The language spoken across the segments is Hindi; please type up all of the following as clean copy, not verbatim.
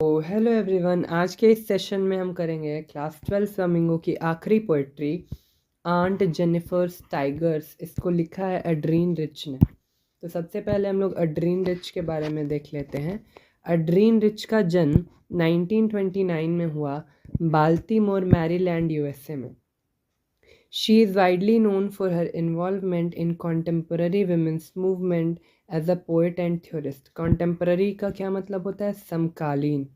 तो हेलो एवरीवन, आज के इस सेशन में हम करेंगे क्लास 12 फ्लामिंगो की आखिरी पोइट्री आंट जेनिफर्स टाइगर्स। इसको लिखा है एड्रीन रिच ने। तो सबसे पहले हम लोग एड्रीन रिच के बारे में देख लेते हैं। एड्रीन रिच का जन्म 1929 में हुआ बाल्टीमोर, मैरीलैंड, यूएसए में। She is widely known for her involvement in contemporary women's movement as a poet and theorist. Contemporary का क्या मतलब होता है? समकालीन।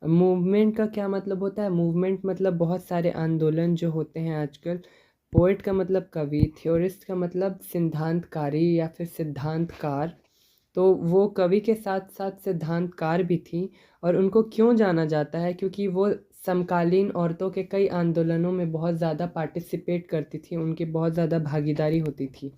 मूवमेंट का क्या मतलब होता है? मूवमेंट मतलब बहुत सारे आंदोलन जो होते हैं आजकल। पोएट का मतलब कवि, थ्योरिस्ट का मतलब सिद्धांतकारी या फिर सिद्धांतकार। तो वो कवि के साथ साथ सिद्धांतकार भी थी। और उनको क्यों जाना जाता है? क्योंकि वो समकालीन औरतों के कई आंदोलनों में बहुत ज़्यादा पार्टिसिपेट करती थी, उनकी बहुत ज़्यादा भागीदारी होती थी।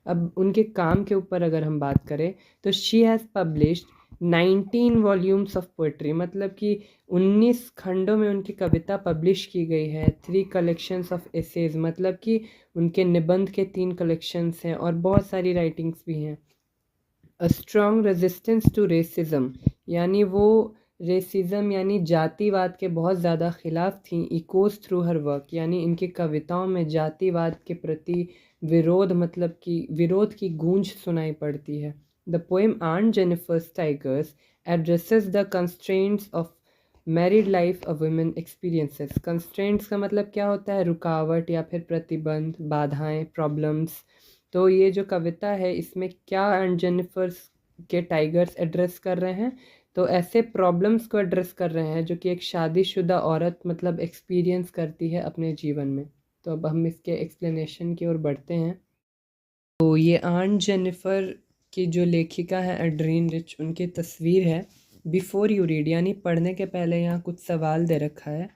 अब उनके काम के ऊपर अगर हम बात करें तो she has published 19 volumes of poetry, मतलब कि 19 खंडों में उनकी कविता पब्लिश की गई है। 3 कलेक्शंस ऑफ एसेज, मतलब कि उनके निबंध के 3 कलेक्शंस हैं और बहुत सारी राइटिंग्स भी हैं। A strong resistance to racism, यानी वो रेसिज्म यानी जातिवाद के बहुत ज़्यादा खिलाफ थी। इकोज थ्रू हर वर्क, यानी इनकी कविताओं में जातिवाद के प्रति विरोध, मतलब कि विरोध की गूंज सुनाई पड़ती है। The poem aunt Jennifer's tigers addresses the constraints of married life a women experiences. Constraints का मतलब क्या होता है? रुकावट या फिर प्रतिबंध, बाधाएं, प्रॉब्लम्स। तो ये जो कविता है इसमें क्या एंड जेनिफर्स के टाइगर्स एड्रेस कर रहे हैं? तो ऐसे प्रॉब्लम्स को एड्रेस कर रहे हैं जो कि एक शादीशुदा औरत मतलब एक्सपीरियंस करती है अपने जीवन में। तो अब हम इसके एक्सप्लेनेशन की ओर बढ़ते हैं। तो ये आंट जेनिफर की जो लेखिका है एड्रीन रिच, उनकी तस्वीर है। बिफोर यू रीड, यानी पढ़ने के पहले यहाँ कुछ सवाल दे रखा है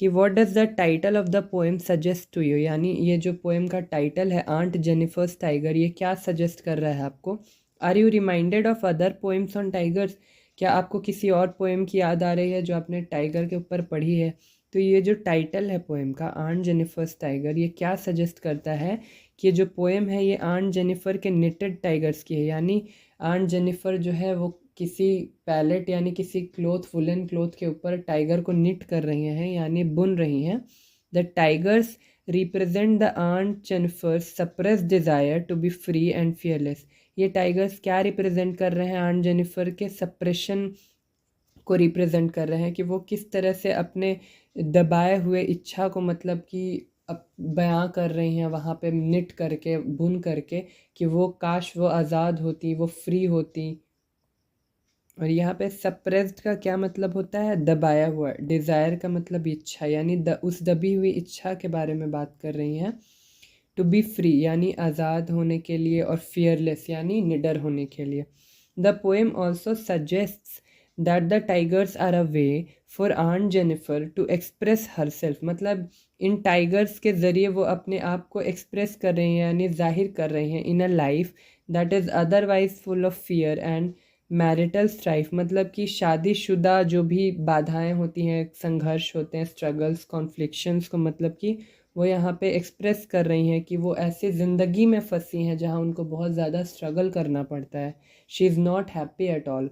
कि what does the title of the poem suggest to you, यानी ये जो पोएम का टाइटल है आंट जेनिफर्स टाइगर, ये क्या सजेस्ट कर रहा है आपको? Are you reminded of other poems on tigers, क्या आपको किसी और पोएम की याद आ रही है जो आपने टाइगर के ऊपर पढ़ी है? तो ये जो टाइटल है पोएम का आंट जेनिफर्स टाइगर, ये क्या सजेस्ट करता है कि ये जो पोएम है ये आंट जेनिफर के निटेड टाइगर्स की है। यानी आंट जेनिफर जो है वो किसी पैलेट यानी किसी क्लोथ, वुलन क्लोथ के ऊपर टाइगर को निट कर रही हैं, यानी बुन रही हैं। The tigers represent the aunt Jennifer's suppress desire to be free and fearless. ये टाइगर्स क्या रिप्रेजेंट कर रहे हैं? आंट जेनिफर के सप्रेशन को रिप्रेजेंट कर रहे हैं कि वो किस तरह से अपने दबाए हुए इच्छा को, मतलब कि अब बयां कर रही हैं वहाँ पे निट करके, बुन करके, कि वो काश वो आज़ाद होती, वो फ्री होती। और यहाँ पे सप्रेस्ड का क्या मतलब होता है? दबाया हुआ। डिज़ायर का मतलब इच्छा, यानी उस दबी हुई इच्छा के बारे में बात कर रही हैं। टू बी फ्री यानी आज़ाद होने के लिए, और फियरलेस यानी निडर होने के लिए। The poem also suggests that the tigers are a way for aunt Jennifer to express her self, मतलब इन टाइगर्स के ज़रिए वो अपने आप को एक्सप्रेस कर रही हैं, यानी जाहिर कर रही हैं in a life that is otherwise full of fear and marital strife, मतलब कि शादीशुदा जो भी बाधाएं होती हैं, संघर्ष होते हैं, स्ट्रगल्स, कॉन्फ्लिक्शंस को, मतलब कि वो यहाँ पे एक्सप्रेस कर रही हैं कि वो ऐसे ज़िंदगी में फंसी हैं जहाँ उनको बहुत ज़्यादा स्ट्रगल करना पड़ता है। She is not happy at all.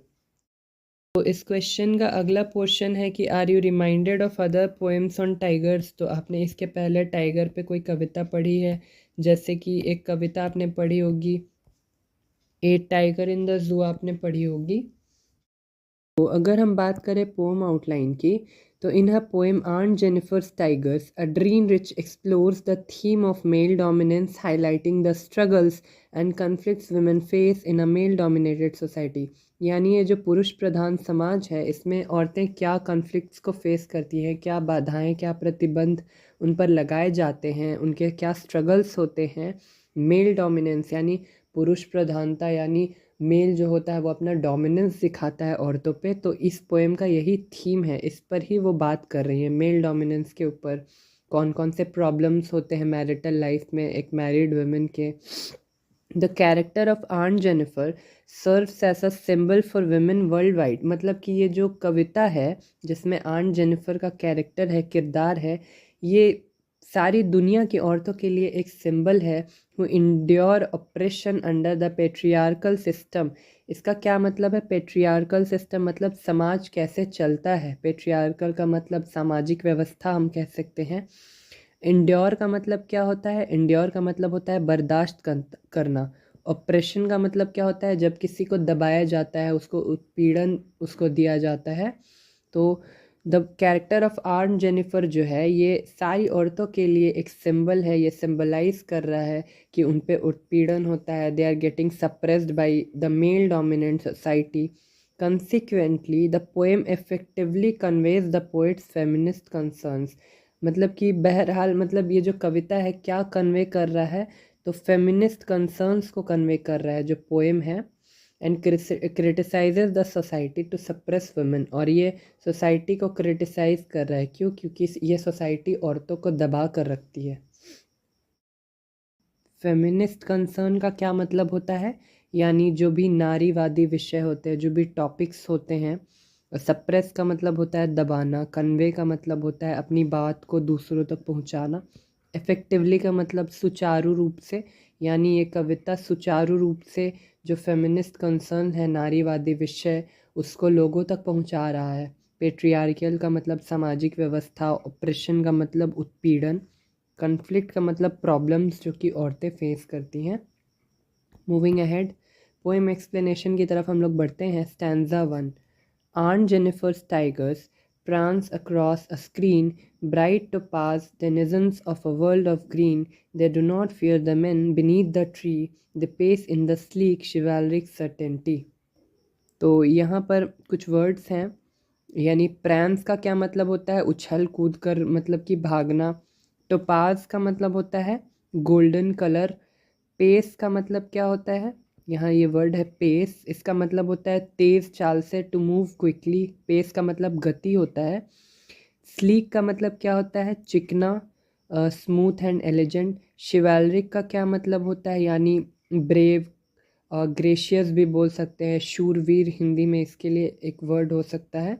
तो इस क्वेश्चन का अगला पोर्शन है कि are you reminded of other poems on tigers. तो आपने इसके पहले टाइगर पे कोई कविता पढ़ी है? जैसे कि एक कविता आपने पढ़ी होगी ए टाइगर इन द जू, आपने पढ़ी होगी। तो अगर हम बात करें पोम आउटलाइन की, तो in her poem aunt Jennifer's tigers Adrienne Rich explores the theme of male dominance, highlighting the struggles and conflicts women face in a male dominated society. यानी ये जो पुरुष प्रधान समाज है, इसमें औरतें क्या कन्फ्लिक्ट्स को फेस करती हैं, क्या बाधाएं, क्या प्रतिबंध उन पर लगाए जाते हैं, उनके क्या स्ट्रगल्स होते हैं। मेल डोमिनेंस यानी पुरुष प्रधानता, यानी मेल जो होता है वो अपना डोमिनेंस दिखाता है औरतों पे। तो इस पोएम का यही थीम है, इस पर ही वो बात कर रही है, मेल डोमिनेंस के ऊपर। कौन कौन से प्रॉब्लम्स होते हैं मैरिटल लाइफ में एक मैरिड वुमेन के। The character of aunt Jennifer serves as a symbol for women worldwide, मतलब कि ये जो कविता है जिसमें आंट जेनिफर का कैरेक्टर है, किरदार है, ये सारी दुनिया की औरतों के लिए एक सिंबल है। Who endure operation under the patriarchal system. इसका क्या मतलब है? पेट्रियार्कल सिस्टम मतलब समाज कैसे चलता है। पेट्रियार्कल का मतलब सामाजिक व्यवस्था हम कह सकते हैं। इंड्योर का मतलब क्या होता है? इंड्योर का मतलब होता है बर्दाश्त करना। ऑपरेशन का मतलब क्या होता है? जब किसी को दबाया जाता है, उसको उत्पीड़न उसको दिया जाता है। तो the character of earn Jennifer जो है ये सारी औरतों के लिए एक सिंबल है। ये सिंबलाइज कर रहा है कि उन पे उत्पीड़न होता है। They are getting suppressed by the male dominant society. Consequently the poem effectively conveys the poet's feminist concerns. मतलब कि बहरहाल मतलब ये जो कविता है क्या कन्वे कर रहा है? तो फेमिनिस्ट कंसर्न्स को कन्वे कर रहा है जो पोएम है। And criticises the society to suppress women. और ये सोसाइटी को क्रिटिसाइज कर रहा है। क्यों? क्योंकि ये सोसाइटी औरतों को दबा कर रखती है। फेमिनिस्ट कंसर्न का क्या मतलब होता है? यानी जो भी नारीवादी विषय होते हैं, जो भी टॉपिक्स होते हैं। सप्रेस का मतलब होता है दबाना। कन्वे का मतलब होता है अपनी बात को दूसरों तक पहुंचाना। इफ़ेक्टिवली का मतलब सुचारू रूप से। यानी ये कविता सुचारू रूप से जो फेमिनिस्ट कंसर्न है, नारीवादी विषय, उसको लोगों तक पहुंचा रहा है। पेट्रियार्कियल का मतलब सामाजिक व्यवस्था। ऑपरेशन का मतलब उत्पीड़न। कन्फ्लिक्ट का मतलब प्रॉब्लम्स जो कि औरतें फेस करती हैं। मूविंग अहेड, पोएम एक्सप्लेनेशन की तरफ हम लोग बढ़ते हैं। Stanza 1। Aunt Jennifer's tigers prance across a screen, bright to pass denizens of a world of green. They do not fear the men beneath the tree. They pace in the sleek chivalric certainty. तो यहाँ पर कुछ वर्ड्स हैं। यानी प्रैंस का क्या मतलब होता है? उछल कूद कर मतलब कि भागना। टोपाज का मतलब होता है गोल्डन कलर। पेस का मतलब क्या होता है? यहाँ ये वर्ड है पेस। इसका मतलब होता है तेज़ चाल से, टू मूव क्विकली। पेस का मतलब गति होता है। स्लीक का मतलब क्या होता है? चिकना, स्मूथ एंड एलिजेंट। शिवालरिक का क्या मतलब होता है? यानी ब्रेव। ग्रेशियस भी बोल सकते हैं। शूरवीर हिंदी में इसके लिए एक वर्ड हो सकता है।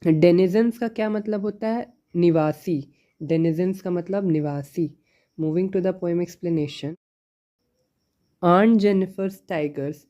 डेनिजन्स का क्या मतलब होता है? निवासी। डेनिजन्स का मतलब निवासी। Moving to the poem explanation. Aunt Jennifer's tigers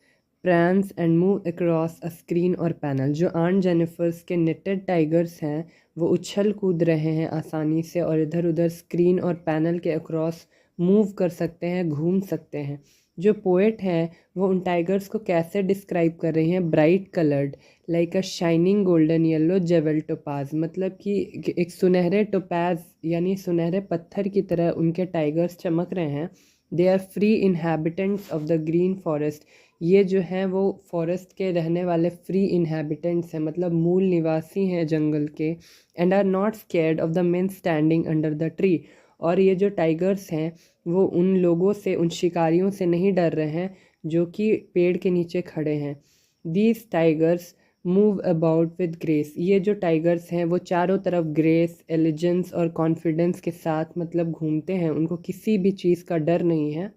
prance and move across a screen और पैनल। जो Aunt Jennifer's के knitted टाइगर्स हैं वो उछल कूद रहे हैं आसानी से और इधर उधर स्क्रीन और पैनल के अक्रॉस मूव कर सकते हैं, घूम सकते हैं। जो पोएट हैं वो उन टाइगर्स को कैसे डिस्क्राइब कर रही हैं? Bright coloured like a shining golden yellow jewel topaz. मतलब कि एक सुनहरे टोपाज यानी सुनहरे पत्थर की तरह उनके टाइगर्स चमक रहे हैं। They are free inhabitants of the green forest. ये जो हैं वो फॉरेस्ट के रहने वाले फ्री इनहेबिटेंट्स हैं, मतलब मूल निवासी हैं जंगल के। And are not scared of the men standing under the tree. और ये जो टाइगर्स हैं वो उन लोगों से, उन शिकारियों से नहीं डर रहे हैं जो कि पेड़ के नीचे खड़े हैं। These tigers move about with grace. ये जो टाइगर्स हैं वो चारों तरफ ग्रेस, एलिजेंस और कॉन्फिडेंस के साथ मतलब घूमते हैं। उनको किसी भी चीज़ का डर नहीं है।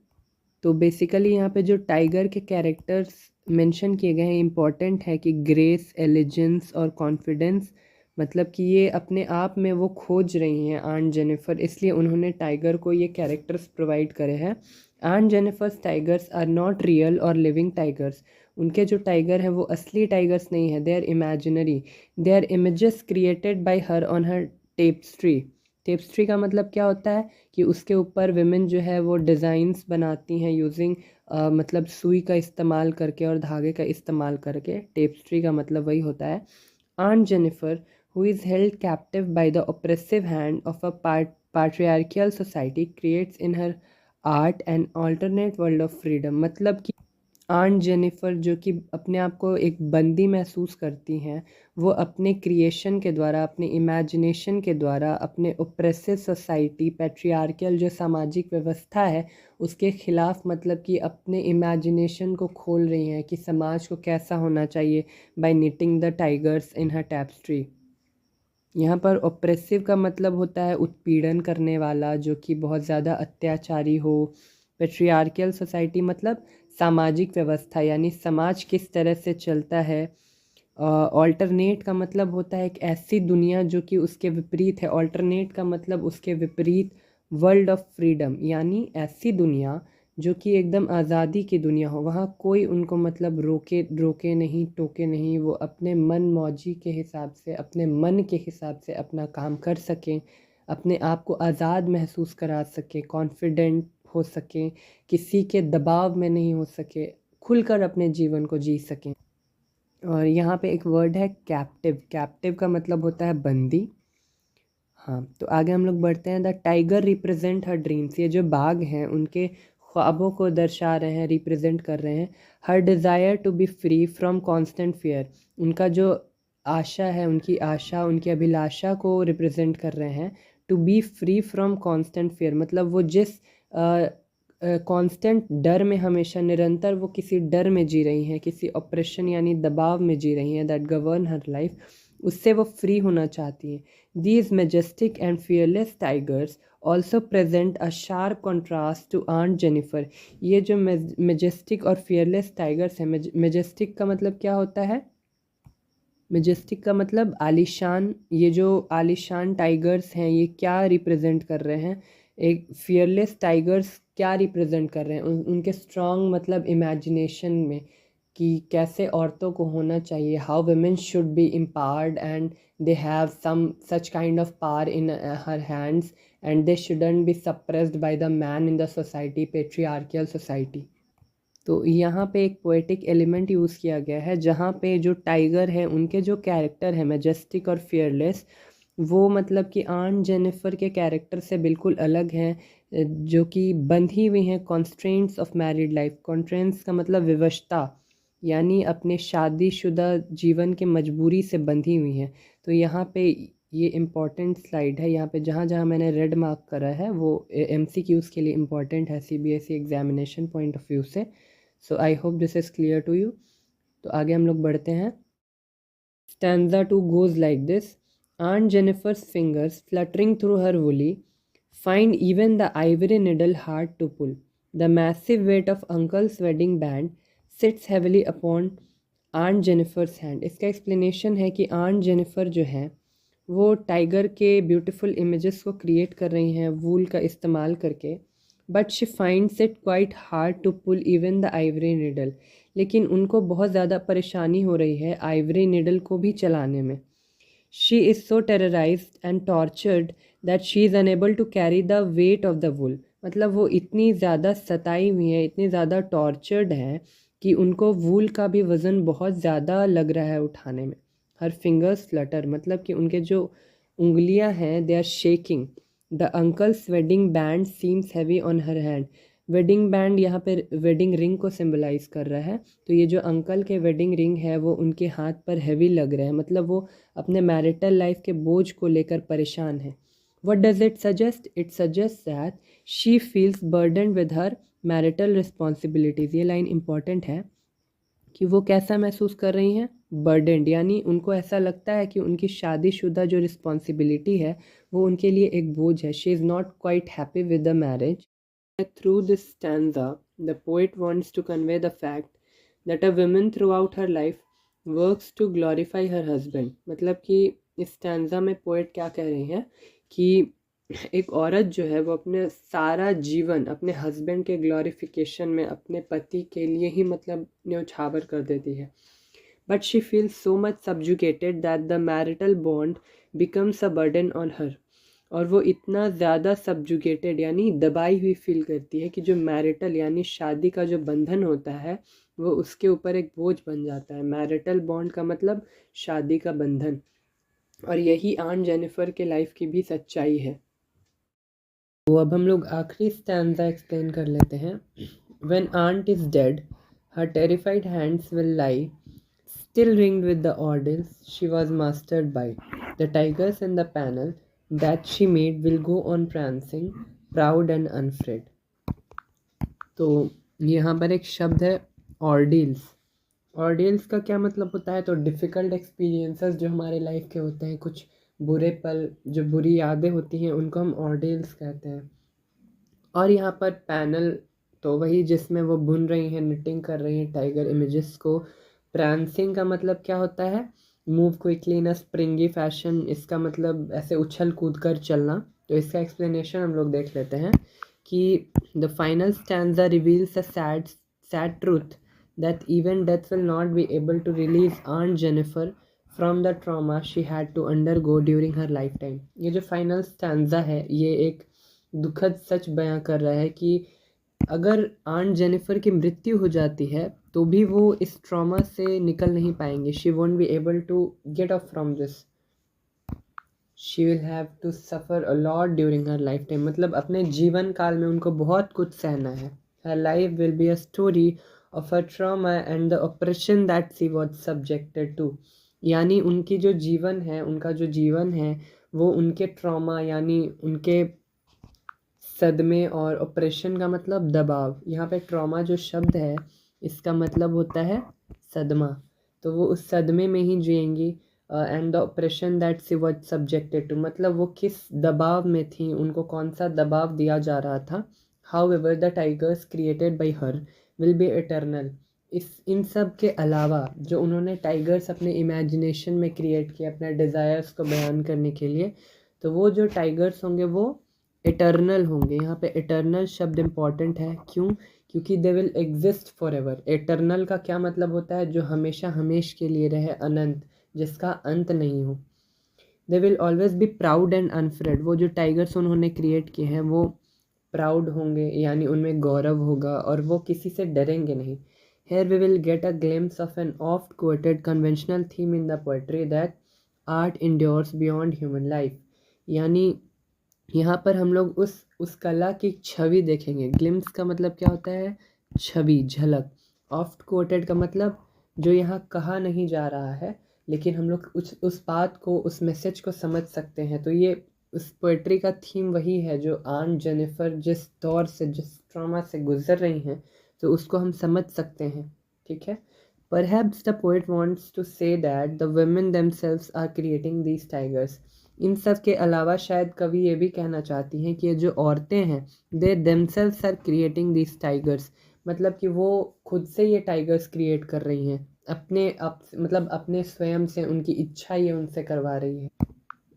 तो बेसिकली यहाँ पे जो टाइगर के कैरेक्टर्स मेंशन किए गए हैं इम्पॉर्टेंट है कि ग्रेस, एलिजेंस और कॉन्फिडेंस। मतलब कि ये अपने आप में वो खोज रही हैं आंट जेनिफर, इसलिए उन्होंने टाइगर को ये कैरेक्टर्स प्रोवाइड करे हैं। Aunt Jennifer's tigers are not real और लिविंग टाइगर्स। उनके जो टाइगर हैं वो असली टाइगर्स नहीं है। They are imaginary. They are images created by her on her tapestry. Tapestry का मतलब क्या होता है? कि उसके ऊपर विमेन जो है वो डिज़ाइंस बनाती हैं यूजिंग मतलब सुई का इस्तेमाल करके और धागे का इस्तेमाल करके। टेप्स्ट्री का मतलब वही होता है। Aunt Jennifer who is held captive by the oppressive hand of a patriarchal society creates in her art an alternate world of freedom। मतलब कि आंट जेनिफर जो कि अपने आप को एक बंदी महसूस करती हैं, वो अपने क्रिएशन के द्वारा, अपने इमेजिनेशन के द्वारा अपने ओप्रेसिव सोसाइटी, पैट्रियार्कल जो सामाजिक व्यवस्था है उसके ख़िलाफ़ मतलब कि अपने इमेजिनेशन को खोल रही हैं कि समाज को कैसा होना चाहिए by knitting the tigers in her tapestry. यहाँ पर ओप्रेसिव का मतलब होता है उत्पीड़न करने वाला, जो कि बहुत ज़्यादा अत्याचारी हो। पेट्रियार्कल सोसाइटी मतलब सामाजिक व्यवस्था, यानी समाज किस तरह से चलता है। ऑल्टरनेट का मतलब होता है एक ऐसी दुनिया जो कि उसके विपरीत है। ऑल्टरनेट का मतलब उसके विपरीत। वर्ल्ड ऑफ फ्रीडम यानी ऐसी दुनिया जो कि एकदम आज़ादी की दुनिया हो, वहाँ कोई उनको मतलब रोके नहीं, टोके नहीं, वो अपने मन मौजी के हिसाब से, अपने मन के हिसाब से अपना काम कर सकें, अपने आप को आज़ाद महसूस करा सकें, कॉन्फिडेंट हो सकें, किसी के दबाव में नहीं हो सके, खुलकर अपने जीवन को जी सकें। और यहाँ पे एक वर्ड है कैप्टिव। कैप्टिव का मतलब होता है बंदी। हाँ, तो आगे हम लोग बढ़ते हैं। The tiger represent her dreams. ये जो बाघ हैं उनके ख्वाबों को दर्शा रहे हैं, रिप्रेजेंट कर रहे हैं। Her desire to be free from constant fear. उनका जो आशा है, उनकी आशा, उनकी अभिलाषा को रिप्रेजेंट कर रहे हैं। To be free from constant fear मतलब वो जिस कांस्टेंट डर में, हमेशा निरंतर वो किसी डर में जी रही हैं, किसी ऑपरेशन यानी दबाव में जी रही हैं, दैट गवर्न हर लाइफ, उससे वो फ्री होना चाहती हैं। These majestic and fearless tigers also present a sharp contrast to Aunt Jennifer। ये जो majestic और fearless tigers हैं, majestic का मतलब क्या होता है? मेजेस्टिक का मतलब आलीशान। ये जो आलीशान टाइगर्स हैं ये क्या रिप्रेजेंट कर रहे हैं? एक फियरलेस टाइगर्स क्या रिप्रेजेंट कर रहे हैं? उनके स्ट्रॉन्ग मतलब इमेजिनेशन में कि कैसे औरतों को होना चाहिए, how women should be empowered and they have some such kind of power in her hands and they shouldn't be suppressed by the man in the society, patriarchal society. तो यहाँ पे एक पोएटिक एलिमेंट यूज़ किया गया है जहाँ पे जो टाइगर है उनके जो कैरेक्टर है मैजेस्टिक और फियरलेस, वो मतलब कि आंट जेनिफर के कैरेक्टर से बिल्कुल अलग हैं, जो कि बंधी हुई हैं constraints of married life. Constraints का मतलब विवशता, यानी अपने शादीशुदा जीवन के मजबूरी से बंधी हुई हैं। तो यहाँ पे ये इम्पॉर्टेंट स्लाइड है, यहाँ पे जहाँ जहाँ मैंने रेड मार्क करा है वो MCQs के लिए इम्पॉर्टेंट है CBSE examination point of view से। So I hope this is clear to you. तो आगे हम लोग बढ़ते हैं। Stanza 2 goes like this: Aunt Jennifer's fingers fluttering through her woolly find even the ivory needle hard to pull. The massive weight of Uncle's wedding band sits heavily upon Aunt Jennifer's hand। इसका एक्सप्लेनेशन है कि आंट जेनिफर जो है वो टाइगर के ब्यूटीफुल इमेजेस को क्रिएट कर रही हैं वूल का इस्तेमाल करके, but she finds it quite hard to pull even the ivory needle. लेकिन उनको बहुत ज़्यादा परेशानी हो रही है आइवरी निडल को भी चलाने में। She is so terrorised and tortured that she is unable to carry the weight of the wool. मतलब वो इतनी ज़्यादा सताई हुई है, इतनी ज़्यादा टॉर्चर्ड है कि उनको वूल का भी वज़न बहुत ज़्यादा लग रहा है उठाने में। हर फिंगर्स फ्लटर मतलब कि उनके जो उंगलियां हैं they are shaking. The uncle's wedding band seems heavy on her hand. Wedding band यहाँ पे वेडिंग रिंग को सिंबलाइज कर रहा है। तो ये जो अंकल के वेडिंग रिंग है वो उनके हाथ पर हैवी लग रहे हैं, मतलब वो अपने मैरिटल लाइफ के बोझ को लेकर परेशान है। What does it suggest? It suggests that she feels burdened with her marital responsibilities। ये लाइन इम्पॉर्टेंट है कि वो कैसा महसूस कर रही हैं, बर्डेंड, यानी उनको ऐसा लगता है कि उनकी शादीशुदा जो रिस्पॉन्सिबिलिटी है वो उनके लिए एक बोझ है। She is not quite happy with the marriage. Through this stanza the poet wants to convey the fact that a woman throughout her life works to glorify her husband. मतलब कि इस स्टैंजा में पोएट क्या कह रही हैं कि एक औरत जो है वो अपने सारा जीवन अपने हस्बैंड के ग्लोरिफिकेशन में, अपने पति के लिए ही मतलब न्यौछावर कर देती है। But she feels so much subjugated that the marital bond becomes a burden on her. और वो इतना ज़्यादा सब्जुकेटेड यानी दबाई हुई फील करती है कि जो मैरिटल यानी शादी का जो बंधन होता है वो उसके ऊपर एक बोझ बन जाता है। मैरिटल बॉन्ड का मतलब शादी का बंधन, और यही आंट जेनिफर के लाइफ की भी सच्चाई है। तो अब हम लोग आखिरी स्टैंजा एक्सप्लेन कर लेते हैं। When aunt is dead, her terrified hands will lie, still ringed with the ordeals she was mastered by. The tigers in the panel that she made will go on prancing, proud and unafraid। तो यहाँ पर एक शब्द है ऑर्डिल्स। ऑर्डिल्स का क्या मतलब होता है? तो डिफ़िकल्ट एक्सपीरियंसेस जो हमारे लाइफ के होते हैं, कुछ बुरे पल, जो बुरी यादें होती हैं, उनको हम ऑर्डिल्स कहते हैं। और यहाँ पर पैनल तो वही जिसमें वो बुन रही हैं, निटिंग कर रही हैं टाइगर इमेजेस को। प्रांसिंग का मतलब क्या होता है? Move quickly in a springy fashion. इसका मतलब ऐसे उछल कूद कर चलना। तो इसका एक्सप्लेनेशन हम लोग देख लेते हैं कि the final stanza reveals a sad truth that even death will not be able to release Aunt Jennifer from the trauma she had to undergo during her lifetime. ये जो फाइनल स्टैंजा है ये एक दुखद सच बयां कर रहा है कि अगर आंट जेनिफर की मृत्यु हो जाती है तो भी वो इस ट्रॉमा से निकल नहीं पाएंगे. She won't be able to get off from this. She will have to suffer a lot during her lifetime. मतलब अपने जीवन काल में उनको बहुत कुछ सहना है. Her life will be a story of her trauma and the operation that she was subjected to. यानी उनकी जो जीवन है, उनका जो जीवन है वो उनके ट्रॉमा यानी उनके सदमे और ऑपरेशन का मतलब दबाव. यहाँ पे ट्रॉमा जो शब्द है इसका मतलब होता है सदमा. तो वो उस सदमे में ही जिएंगी. And the operation that she was subjected to मतलब वो किस दबाव में थी, उनको कौन सा दबाव दिया जा रहा था. However the tigers created by her will be eternal. इन सब के अलावा जो उन्होंने टाइगर्स अपने इमेजिनेशन में क्रिएट किए अपने डिज़ायर्स को बयान करने के लिए, तो वो जो टाइगर्स होंगे वो इटर्नल होंगे. यहाँ पे इटर्नल शब्द इम्पॉर्टेंट है. क्यों? क्योंकि they will exist for ever. Eternal का क्या मतलब होता है? जो हमेशा हमेश के लिए रहे, अनंत, जिसका अंत नहीं हो. They will always be proud and unafraid. वो जो टाइगर्स उन्होंने क्रिएट किए हैं वो प्राउड होंगे यानी उनमें गौरव होगा और वो किसी से डरेंगे नहीं. Here we will get a glimpse of an oft quoted conventional theme in the poetry that art endures beyond human life. यानी यहाँ पर हम लोग उस कला की छवि देखेंगे. ग्लिम्स का मतलब क्या होता है? छवि, झलक. ऑफ्ट कोटेड का मतलब जो यहाँ कहा नहीं जा रहा है लेकिन हम लोग उस बात को, उस मैसेज को समझ सकते हैं. तो ये उस पोएट्री का थीम वही है जो आंट जेनिफर जिस दौर से, जिस ट्रॉमा से गुजर रही हैं, तो उसको हम समझ सकते हैं. ठीक है. Perhaps the poet wants to say that the women themselves are creating these tigers. इन सब के अलावा शायद कवि ये भी कहना चाहती हैं कि ये जो औरतें हैं दे themselves are creating these tigers. मतलब कि वो खुद से ये टाइगर्स क्रिएट कर रही हैं मतलब अपने स्वयं से, उनकी इच्छा ये उनसे करवा रही है.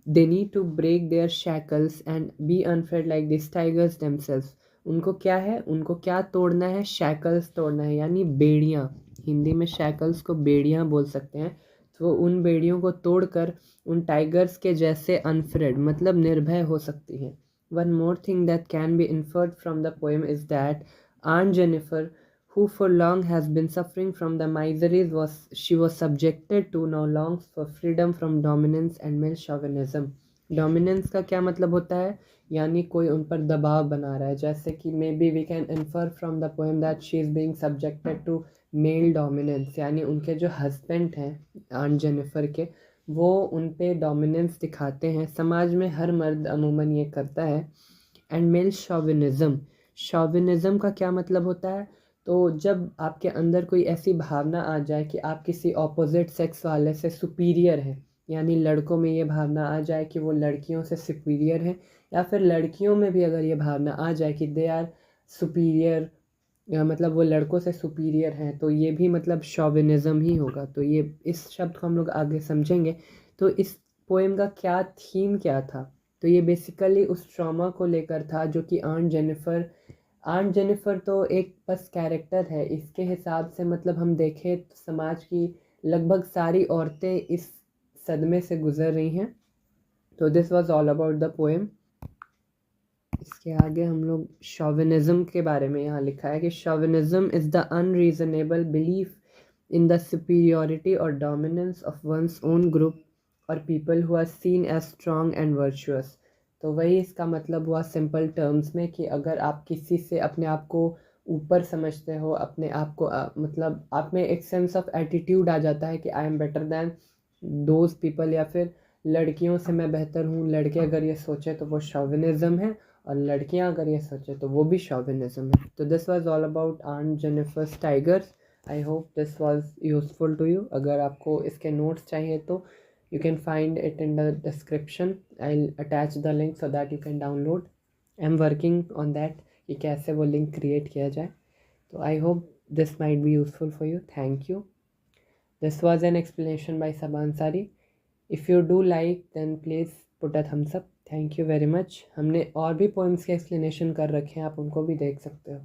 They need to break their shackles and be unfed like these tigers themselves. उनको क्या है? उनको क्या तोड़ना है? शैकल्स तोड़ना है यानी बेड़ियाँ. हिंदी में शैकल्स को बेड़ियाँ बोल सकते हैं. तो उन बेड़ियों को तोड़कर उन टाइगर्स के जैसे अनफ्रेड मतलब निर्भय हो सकती हैं. One more thing that can be inferred from the poem is that Aunt Jennifer, who for long has been suffering from the miseries she was subjected to, now longs for freedom from dominance and male chauvinism. Dominance का क्या मतलब होता है? यानी कोई उन पर दबाव बना रहा है. जैसे कि maybe we can infer from the poem that she is being subjected to male dominance. यानी उनके जो हस्बैंड हैं आंट जेनिफर के, वो उन पे डोमिनेंस दिखाते हैं. समाज में हर मर्द अमूमन ये करता है. And mail शॉविनिज़म. शॉविनिज़म का क्या मतलब होता है? तो जब आपके अंदर कोई ऐसी भावना आ जाए कि आप किसी ऑपोजिट सेक्स वाले से सुपीरियर हैं, यानी लड़कों में ये भावना आ जाए कि वो लड़कियों से सुपीरियर हैं, या फिर लड़कियों में भी अगर ये भावना आ जाए कि दे आर सुपीरियर, या मतलब वो लड़कों से सुपीरियर हैं, तो ये भी मतलब शॉविनिज़म ही होगा. तो ये इस शब्द को हम लोग आगे समझेंगे. तो इस पोएम का क्या थीम क्या था? तो ये बेसिकली उस ट्रॉमा को लेकर था जो कि आंट जेनिफर तो एक बस कैरेक्टर है. इसके हिसाब से मतलब हम देखें तो समाज की लगभग सारी औरतें इस सदमे से गुजर रही हैं. तो this was all about the poem. इसके आगे हम लोग शॉविनिज्म के बारे में यहाँ लिखा है कि chauvinism is the unreasonable belief in the superiority और dominance of one's own group और people who are seen as strong and virtuous. तो वही इसका मतलब हुआ सिंपल टर्म्स में कि अगर आप किसी से अपने आप को ऊपर समझते हो, अपने आप को मतलब आप में एक सेंस ऑफ एटीट्यूड आ जाता है कि I am better than those people, या फिर लड़कियों से मैं बेहतर हूँ. लड़के अगर ये सोचे तो वो शॉविनिज़म है, और लड़कियां अगर ये सोचे तो वो भी शॉविनिज़म है. तो this was all about aunt Jennifer's tigers. I hope this was useful to you. अगर आपको इसके नोट्स चाहिए तो you can find it in the description. I'll attach the link so that you can download. I'm working on that कि कैसे वो लिंक क्रिएट किया जाए. तो I hope this might be useful for you. Thank you. This was an explanation by Saban Sari. If you do like, then please put a thumbs up. Thank you very much. हमने और भी पोएम्स के एक्सप्लेनेशन कर रखे हैं, आप उनको भी देख सकते हो।